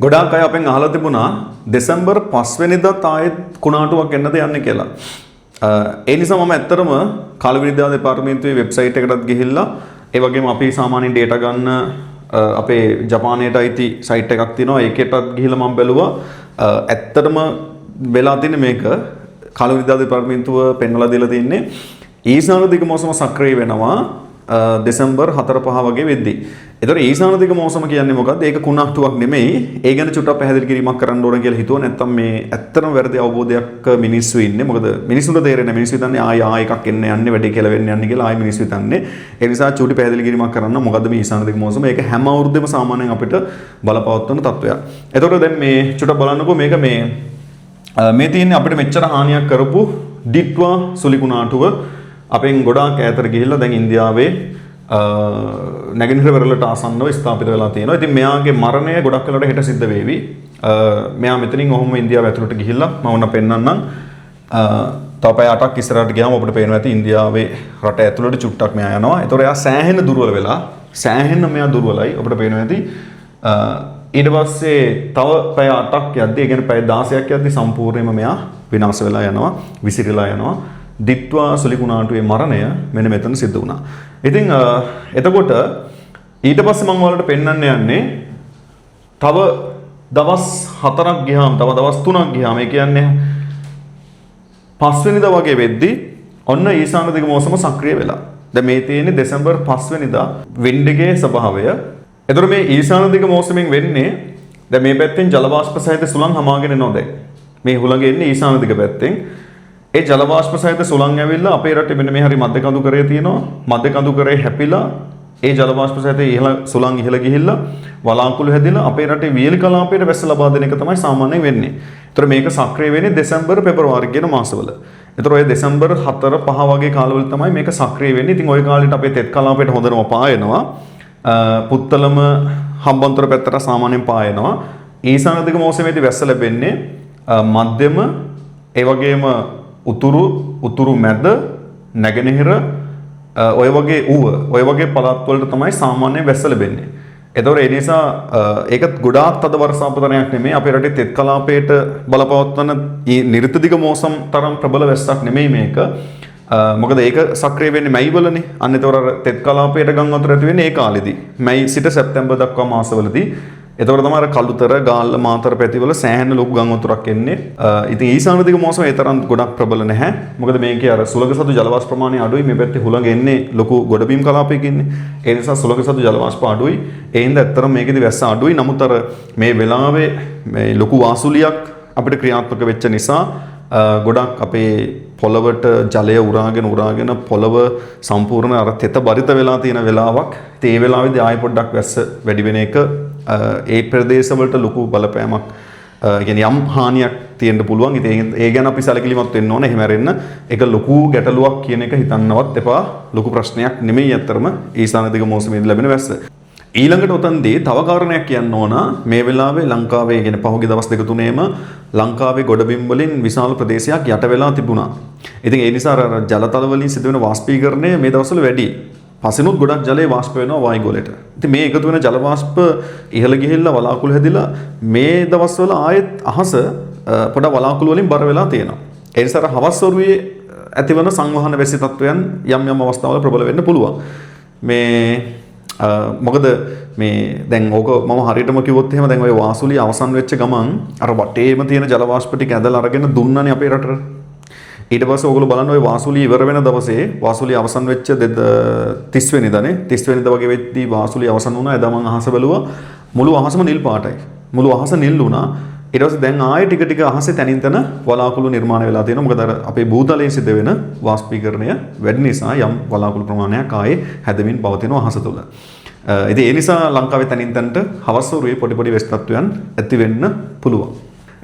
ගොඩාක් අය අපෙන් අහලා තිබුණා දෙසැම්බර් 5 වෙනිදාත් ආයෙත් කුණාටුවක් එන්නද යන්නේ කියලා. ඒ නිසා මම ඇත්තටම කාල විද්‍යා දෙපාර්තමේන්තුවේ වෙබ්සයිට් එකකටත් ගිහිල්ලා ඒ වගේම අපි සාමාන්‍යයෙන් ඩේටා ගන්න අපේ ජපානයට අයිති සයිට් එකක් තියෙනවා. ඒකටත් ගිහිල්ලා මම බැලුවා ඇත්තටම වෙලා තියෙන්නේ මේක කාල විද්‍යා දෙපාර්තමේන්තුව පෙන්වලා දීලා තින්නේ ඊසාන දිග මෝසම සක්‍රිය වෙනවා දෙසැම්බර් 4-5 වගේ වෙද්දී. ඒතර ඊසාන දිග මෝසම කියන්නේ මොකද්ද? ඒක කුණාටුවක් නෙමෙයි. ඒ ගැන චුට්ටක් පැහැදිලි කිරීමක් කරන්න ඕන කියලා හිතුවා. නැත්තම් මේ ඇත්තටම වැරදි අවබෝධයක් මිනිස්සු ඉන්නේ. මොකද මිනිස්සුන්ට තේරෙන්නේ මිනිස්සු හිතන්නේ ආයෙ එකක් එන්න යන්නේ වැඩි කියලා වෙන්න යන්නේ කියලා ආයෙ මිනිස්සු හිතන්නේ. ඒ නිසා චුටි පැහැදිලි කිරීමක් කරන්න මොකද්ද මේ ඊසාන දිග මෝසම? ඒක හැම අවුරුද්දෙම සාමාන්‍යයෙන් අපිට බලපවත්වන තත්වයක්. ඒතකොට දැන් මේ චුට්ටක් බලන්නකෝ මේක මේ තියෙන්නේ අපිට මෙච්චර හානියක් කරපු ඩිට්වා සුලි කුණාටුව අපෙන් ගොඩාක් ඈතට ගිහිල්ලා දැන් ඉන්දියාවේ නැගෙනහිර වෙරළට ආසන්නව ස්ථාපිත වෙලා තියෙනවා. ඉතින් මෙයාගේ මරණය ගොඩක් වෙලාවට හෙට සිද්ධ වෙවි. මෙයා මෙතනින් ඔහොම ඉන්දියාව ඇතුළට ගිහිල්ලා මම ඔන්න පෙන්නන්නම්. තව පැය 8ක් ඉස්සරහට ගියාම අපිට පේනවා ඇති ඉන්දියාවේ රට ඇතුළට චුට්ටක් මෙයා යනවා. ඒතකොට එයා සෑහෙන දුර්වල වෙලා මෙයා දුර්වලයි. අපිට පේනවා ඇති ඊට පස්සේ තව පැය 8ක් යද්දී, ඒ කියන්නේ පැය 16ක් යද්දී සම්පූර්ණයෙන්ම මෙයා විනාශ වෙලා යනවා, විසිරීලා යනවා. දිත්වා සුලි කුණාටුවේ මරණය මෙන්න මෙතන සිද්ධ වුණා. ඉතින් එතකොට ඊට පස්සේ මම ඔයාලට පෙන්වන්න යන්නේ තව දවස් 4ක් ගියාම, තව දවස් 3ක් ගියාම, ඒ කියන්නේ 5 වෙනිදා වගේ වෙද්දී ඔන්න ඊසාන දිග මෝසම සක්‍රිය වෙලා. දැන් මේ තියෙන්නේ දෙසැම්බර් 5 වෙනිදා වින්ඩ් එකේ ස්වභාවය. එතකොට මේ ඊසාන දිග මෝසමෙන් වෙන්නේ දැන් මේ පැත්තෙන් ජල වාෂ්ප සහිත සුළං හමාගෙන එනවා. දැන් මේ හුළඟ එන්නේ ඊසාන දිග පැත්තෙන්. ඒ ජල වාෂ්ප සහිත සුළං ඇවිල්ලා අපේ රටේ මෙන්න මේ හරි මධ්‍ය කඳු කරේ තියෙනවා. මධ්‍ය කඳු කරේ හැපිලා ඒ ජල වාෂ්ප සහිත සුළං ඉහළ ගිහිල්ලා වලාකුළු හැදිලා අපේ රටේ වියලි කලාපයට වැස්ස ලබා දෙන එක තමයි සාමාන්‍යයෙන් වෙන්නේ. ඒතර මේක සක්‍රිය වෙන්නේ දෙසැම්බර් පෙබරවාරි කියන මාසවල. ඒතර ඔය දෙසැම්බර් 4-5 වගේ කාලවල තමයි මේක සක්‍රිය වෙන්නේ. ඉතින් ওই කාලෙට අපේ තෙත් කලාපයට හොඳටම පායනවා. පුත්තලම හම්බන්තොට පැත්තට සාමාන්‍යයෙන් පායනවා. ඊසාන දිග මෝසමේදී වැස්ස ලැබෙන්නේ මධ්‍යම ඒ වගේම උතුරු මැද නැගෙනහිර ඔය වගේ පළාත් වලට තමයි සාමාන්‍යයෙන් වැස්ස ලැබෙන්නේ. ඒතකොට ඒ නිසා ඒකත් ගොඩාක් තද වර්ෂාපතනයක් නෙමෙයි. අපේ රටේ තෙත් කලාපයට බලපවත්වන නිර්ත දිග මෝසම් තරම් ප්‍රබල වැස්සක් නෙමෙයි මේක. මොකද ඒක සක්‍රිය වෙන්නේ මැයි වලනේ. අන්න ඒතකොට තෙත් කලාපයට ගම් වතුර ඇති වෙන්නේ ඒ කාලෙදී. මැයි සිට සැප්තැම්බර් දක්වා මාසවලදී. එතකොට තමයි කළුතර, ගාල්ල, මාතර පැතිවල සෑහෙන ලොකු ගම් වතුරක් එන්නේ. ඉතින් ඊසාන දිග මෝසම ඒ තරම් ගොඩක් ප්‍රබල නැහැ. මොකද මේකේ අර සුලඟ සතු ජල වාෂ්ප ප්‍රමාණය අඩුයි. මේ පැත්තේ හුළඟ එන්නේ ලොකු ගොඩබිම් කලාපයක ඉන්නේ. ඒ නිසා සුලඟ සතු ජල වාෂ්ප අඩුයි. ඒ හින්දා ඇත්තටම මේකේදී වැස්ස අඩුයි. නමුත් අර මේ වෙලාවේ මේ ලොකු වාසුලියක් අපිට ක්‍රියාත්මක වෙච්ච නිසා ගොඩක් අපේ පොළවට ජලය උරාගෙන පොළව සම්පූර්ණ අර තෙත බරිත වෙලා තියෙන වෙලාවක්. ඉතින් ඒ වෙලාවේදී ආයෙ පොඩ්ඩක් වැස්ස වැඩි වෙන එක ඒ ප්‍රදේශවලට ලොකු බලපෑමක් කියන්නේ යම් හානියක් තියෙන්න පුළුවන්. ඉතින් ඒ ගැන අපි සැලකිලිමත් වෙන්න ඕනේ. එහෙම ඇරෙන්න ඒක ලොකු ගැටලුවක් කියන එක හිතන්නවත් එපා. ලොකු ප්‍රශ්නයක් නෙමෙයි අත්‍තරම ඊසාන දිග මෝසමේදී ලැබෙන වැස්ස. ඊළඟට උතන්දී තව කාරණයක් කියන්න ඕන. මේ වෙලාවේ ලංකාවේ කියන්නේ පහුගිය දවස් 2-3ේම ලංකාවේ ගොඩබිම් වලින් විශාල ප්‍රදේශයක් යට වෙලා තිබුණා. ඉතින් ඒ නිසා අර ජලතල වලින් සිදුවෙන වාෂ්පීකරණය මේ දවස්වල වැඩි. පසිනුත් ගොඩක් ජලය වාෂ්ප වෙනවා වායුගෝලයට. ඉතින් මේ එකතු වෙන ජල වාෂ්ප ඉහළ ගිහිල්ලා වලාකුළු හැදිලා මේ දවස්වල ආයෙත් අහස පොඩ වලාකුළු වලින් බර වෙලා තියෙනවා. ඒ නිසා හවස් වරුවේ ඇතිවන සංවහන වැසි තත්වයන් යම් අවස්ථාවල ප්‍රබල වෙන්න පුළුවන්. මොකද මේ දැන් ඕක මම හරියටම කිව්වොත් එහෙම දැන් ඔය වාසුලිය අවසන් වෙච්ච ගමන් අර වටේම තියෙන ජල වාෂ්ප ටික ඇදලා අරගෙන දුන්නනේ අපේ රටට. ඊට පස්සේ ඔයගොල්ලෝ බලන්න ඔය වාසුලිය ඉවර වෙන දවසේ වාසුලිය අවසන් වෙච්ච 30 වෙනිදානේ 30 වෙනිදා වගේ වෙද්දී වාසුලිය අවසන් වුණා. එදා මම අහස බැලුවා මුළු අහසම නිල් පාටයි. මුළු අහස නිල් වුණා. ඊට පස්සේ දැන් ආයෙ ටික අහසේ තනින් තන වලාකුළු නිර්මාණය වෙලා තියෙනවා. මොකද අර අපේ භූතලයේ සිද්ධ වෙන වාෂ්පීකරණය වැඩි නිසා යම් වලාකුළු ප්‍රමාණයක් ආයෙ හැදෙමින් පවතිනවා අහස තුල. ඉතින් ඒ නිසා ලංකාවේ තනින් තනට හවස් වරුවේ පොඩි වෙස් තත්වයන් ඇති වෙන්න පුළුවන්.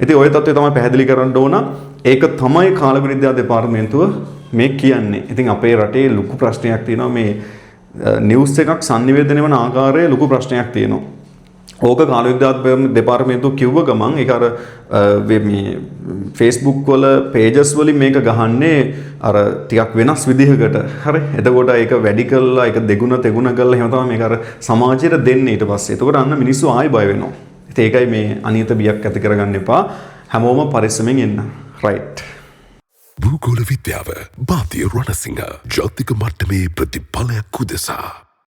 ඉතින් ওই තත්ත්වය තමයි පැහැදිලි කරන්න ඕන. ඒක තමයි කාල විද්‍යා දෙපාර්තමේන්තුව මේ කියන්නේ. ඉතින් අපේ රටේ ලොකු ප්‍රශ්නයක් තියෙනවා මේ නිවුස් එකක් sannivedanaya වන ආකාරයේ ලොකු ප්‍රශ්නයක් තියෙනවා. ඕක කාල විද්‍යා දෙපාර්තමේන්තුව කිව්ව ගමන් ඒක අර මේ Facebook වල pages වලින් මේක ගහන්නේ අර ටිකක් වෙනස් විදිහකට. හරි. එතකොට ඒක වැඩි කරලා ඒක දෙගුණ තෙගුණ කරලා එහෙම තමයි මේක අර සමාජයට දෙන්නේ ඊට පස්සේ. එතකොට අන්න මිනිස්සු ආයි බය වෙනවා. ඒකයි මේ අනියත බියක් ඇති කරගන්න එපා. හැමෝම පරිස්සමෙන් ඉන්න. රයිට්. භූගෝල විද්‍යාව භාතිය රණසිංහ ජාතික මට්ටමේ ප්‍රතිඵලයක් උදෙසා